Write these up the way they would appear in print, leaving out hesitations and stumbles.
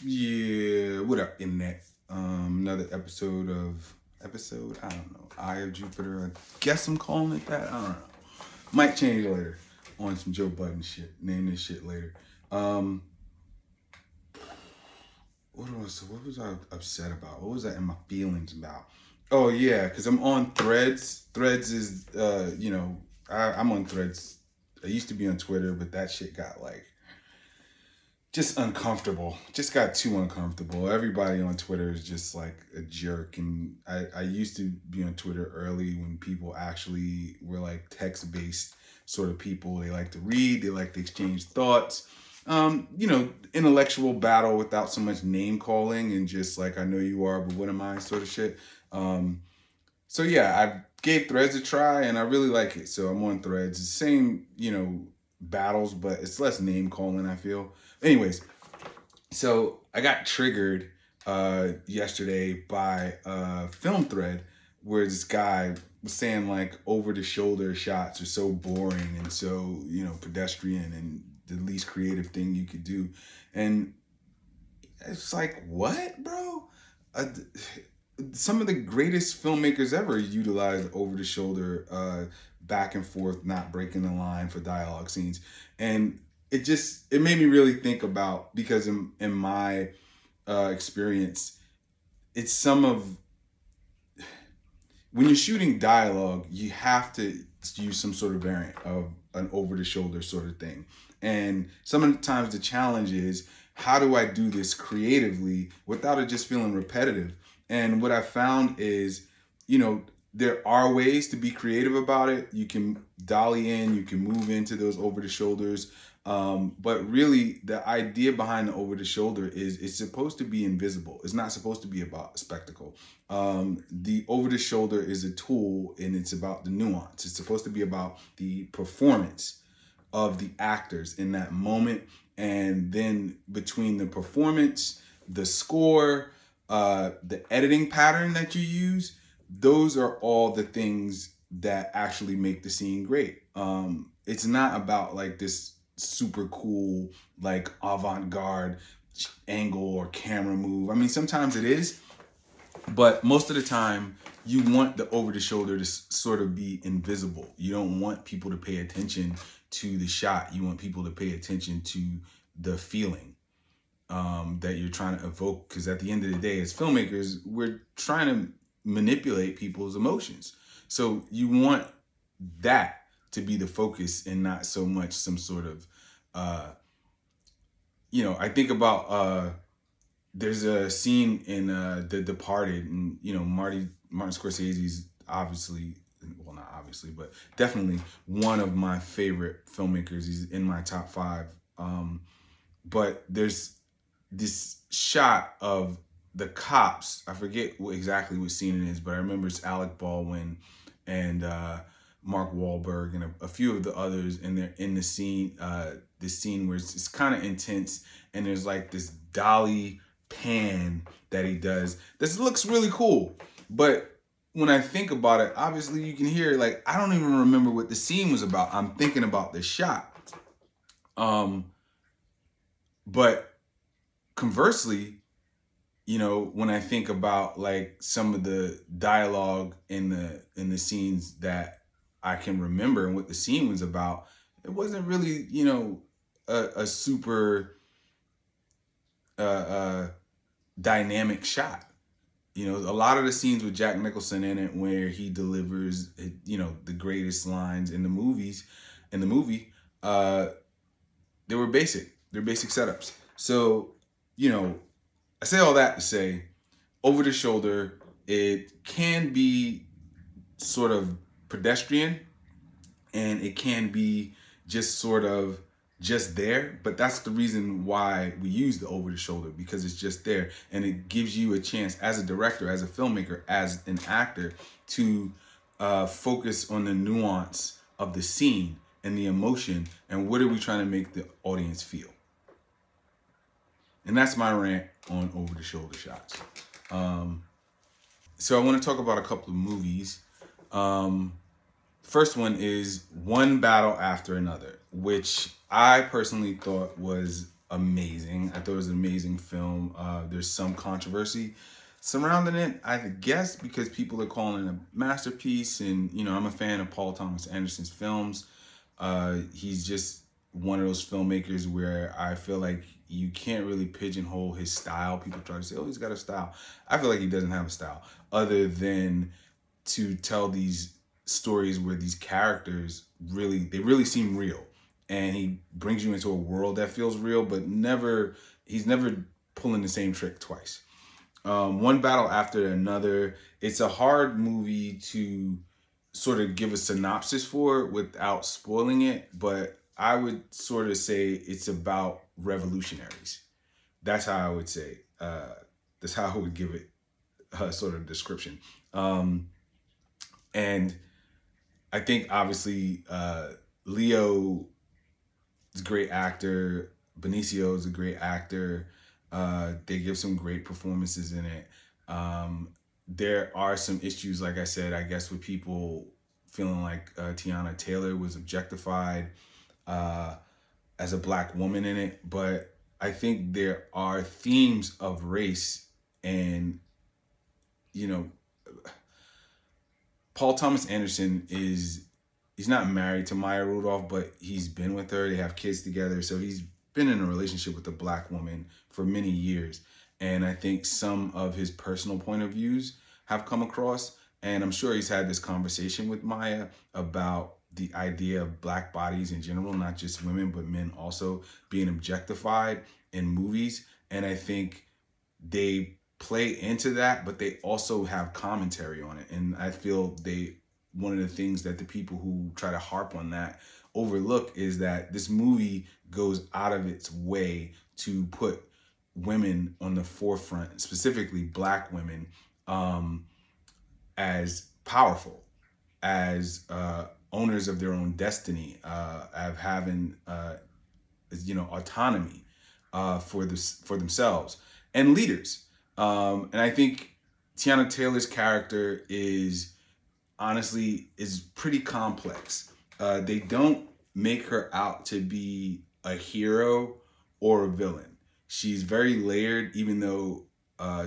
Yeah, what up, internet? Another I don't know, Eye of Jupiter. I guess I'm calling it that. I don't know. Might change later on some Joe Budden shit. Name this shit later. Um, what was I upset about? What was I in my feelings about? Oh yeah, because I'm on Threads. Threads is I'm on Threads. I used to be on Twitter, but that shit got like just uncomfortable. Just got too uncomfortable. Everybody on Twitter is just like a jerk. And I used to be on Twitter early when people actually were like text based sort of people. They like to read, they like to exchange thoughts. Intellectual battle without so much name calling and just like I know you are, but what am I sort of shit. So yeah, I gave Threads a try and I really like it. So I'm on Threads. The same, battles, but it's less name calling, I feel. Anyways, so I got triggered yesterday by a film thread where this guy was saying like over the shoulder shots are so boring and so, pedestrian and the least creative thing you could do. And it's like, what, bro? Some of the greatest filmmakers ever utilized over the shoulder, back and forth, not breaking the line for dialogue scenes. And it made me really think about, because in my experience, it's some of when you're shooting dialogue, you have to use some sort of variant of an over the shoulder sort of thing. And sometimes the challenge is, how do I do this creatively without it just feeling repetitive? And what I found is, there are ways to be creative about it. You can dolly in, you can move into those over the shoulders. But really, the idea behind the over the shoulder is it's supposed to be invisible. It's not supposed to be about spectacle. The over the shoulder is a tool and it's about the nuance. It's supposed to be about the performance of the actors in that moment. And then between the performance, the score, the editing pattern that you use, those are all the things that actually make the scene great. It's not about like this super cool, like avant-garde angle or camera move. I mean, sometimes it is, but most of the time, you want the over the shoulder to sort of be invisible. You don't want people to pay attention to the shot. You want people to pay attention to the feeling that you're trying to evoke. Because at the end of the day, as filmmakers, we're trying to manipulate people's emotions. So you want that to be the focus and not so much some sort of, I think about there's a scene in The Departed, and Martin Scorsese's obviously, well, not obviously, but definitely one of my favorite filmmakers. He's in my top five. But there's this shot of the cops. I forget exactly what scene it is, but I remember it's Alec Baldwin and Mark Wahlberg and a few of the others, and they're in the scene. This scene where it's kind of intense, and there's like this dolly pan that he does. This looks really cool, but when I think about it, obviously you can hear like I don't even remember what the scene was about. I'm thinking about the shot. But conversely, when I think about like some of the dialogue in the scenes that I can remember and what the scene was about, it wasn't really, a super uh, uh, dynamic shot. A lot of the scenes with Jack Nicholson in it where he delivers, the greatest lines in the movie, they were basic. They're basic setups. So, I say all that to say, over the shoulder, it can be sort of pedestrian and it can be just sort of just there, but that's the reason why we use the over the shoulder, because it's just there and it gives you a chance as a director, as a filmmaker, as an actor to focus on the nuance of the scene and the emotion and what are we trying to make the audience feel. And that's my rant on over the shoulder shots. So I want to talk about a couple of movies. First one is One Battle After Another, which I personally thought was amazing. I thought it was an amazing film. There's some controversy surrounding it, I guess, because people are calling it a masterpiece. And, I'm a fan of Paul Thomas Anderson's films. He's just one of those filmmakers where I feel like you can't really pigeonhole his style. People try to say, oh, he's got a style. I feel like he doesn't have a style other than to tell these stories where these characters really seem real, and he brings you into a world that feels real, but he's never pulling the same trick twice. One battle after another. It's a hard movie to sort of give a synopsis for without spoiling it, but I would sort of say it's about revolutionaries. That's how I would say. That's how I would give it a sort of description. And I think obviously Leo is a great actor. Benicio is a great actor. They give some great performances in it. There are some issues, like I said, I guess, with people feeling like Tiana Taylor was objectified uh, as a black woman in it. But I think there are themes of race and, you know, Paul Thomas Anderson he's not married to Maya Rudolph, but he's been with her. They have kids together. So he's been in a relationship with a black woman for many years. And I think some of his personal point of views have come across. And I'm sure he's had this conversation with Maya about the idea of black bodies in general, not just women, but men also being objectified in movies. And I think they play into that, but they also have commentary on it. And I feel one of the things that the people who try to harp on that overlook is that this movie goes out of its way to put women on the forefront, specifically black women, as powerful, as owners of their own destiny, of having autonomy for themselves, and leaders. And I think Tiana Taylor's character is pretty complex. They don't make her out to be a hero or a villain. She's very layered, even though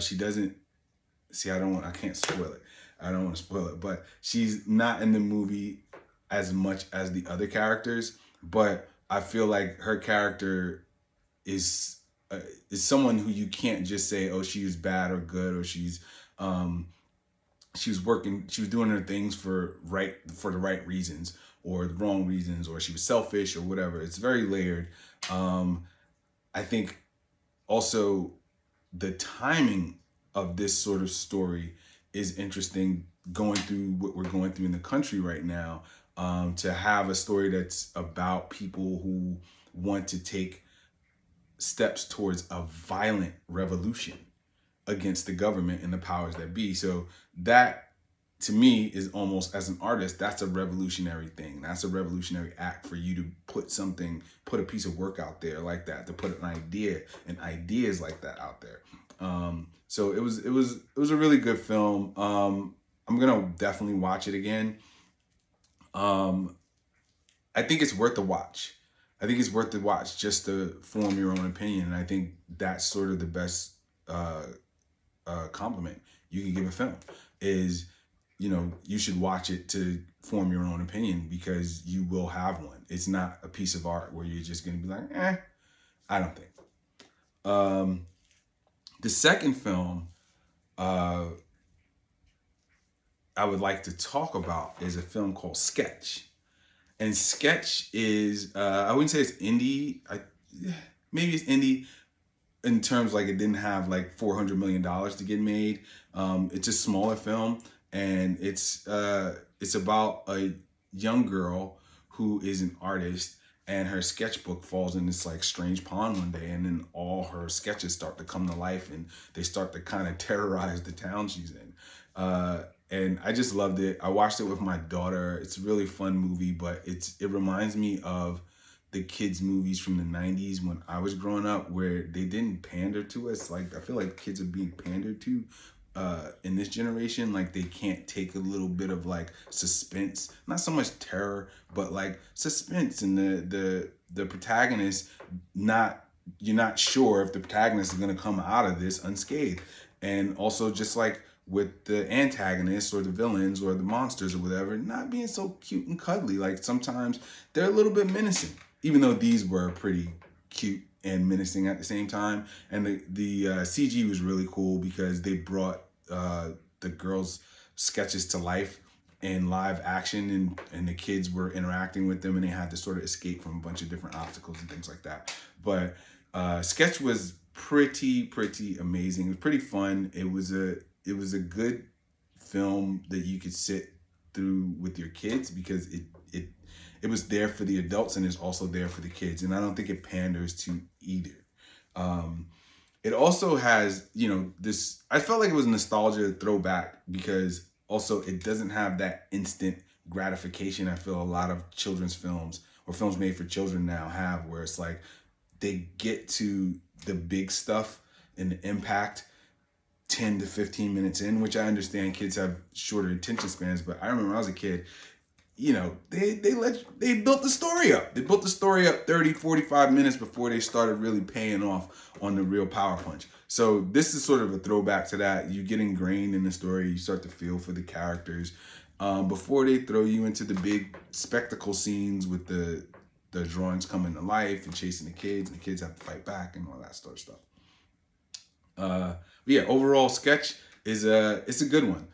she doesn't. See, I can't spoil it. I don't want to spoil it, but she's not in the movie as much as the other characters. But I feel like her character is is someone who you can't just say, oh, she was bad or good, or she was doing her things for the right reasons or the wrong reasons, or she was selfish or whatever. It's very layered. I think also the timing of this sort of story is interesting, going through what we're going through in the country right now. To have a story that's about people who want to take steps towards a violent revolution against the government and the powers that be. So that, to me, is almost, as an artist, that's a revolutionary thing. That's a revolutionary act for you to put a piece of work out there like that, to put an idea and ideas like that out there. So it was a really good film. I'm gonna definitely watch it again. I think it's worth the watch. I think it's worth the watch just to form your own opinion. And I think that's sort of the best compliment you can give a film is, you should watch it to form your own opinion, because you will have one. It's not a piece of art where you're just going to be like, I don't think. The second film I would like to talk about is a film called Sketch. And Sketch is, I wouldn't say it's indie. Maybe it's indie in terms like it didn't have like $400 million to get made. It's a smaller film, and it's about a young girl who is an artist, and her sketchbook falls in this like strange pond one day, and then all her sketches start to come to life, and they start to kind of terrorize the town she's in. And I just loved it. I watched it with my daughter. It's a really fun movie, but it reminds me of the kids' movies from the 90s when I was growing up, where they didn't pander to us. Like, I feel like kids are being pandered to in this generation. Like, they can't take a little bit of like suspense, not so much terror, but like suspense, and the protagonist not you're not sure if the protagonist is going to come out of this unscathed. And also, just like with the antagonists or the villains or the monsters or whatever, not being so cute and cuddly. Like sometimes they're a little bit menacing, even though these were pretty cute and menacing at the same time. And the CG was really cool because they brought the girls' sketches to life in live action, and the kids were interacting with them, and they had to sort of escape from a bunch of different obstacles and things like that. But sketch was pretty amazing. It was pretty fun. It was a good film that you could sit through with your kids because it was there for the adults and it's also there for the kids, and I don't think it panders to either. um it also has, this, I felt like it was nostalgia throwback because also it doesn't have that instant gratification I feel a lot of children's films or films made for children now have, where it's like they get to the big stuff and the impact 10 to 15 minutes in, which I understand kids have shorter attention spans, but I remember when I was a kid, they built the story up. They built the story up 30, 45 minutes before they started really paying off on the real power punch. So this is sort of a throwback to that. You get ingrained in the story, you start to feel for the characters before they throw you into the big spectacle scenes with the drawings coming to life and chasing the kids, and the kids have to fight back and all that sort of stuff. But yeah, overall, Sketch is it's a good one.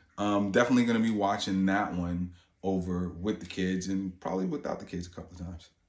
Definitely gonna be watching that one over with the kids and probably without the kids a couple of times.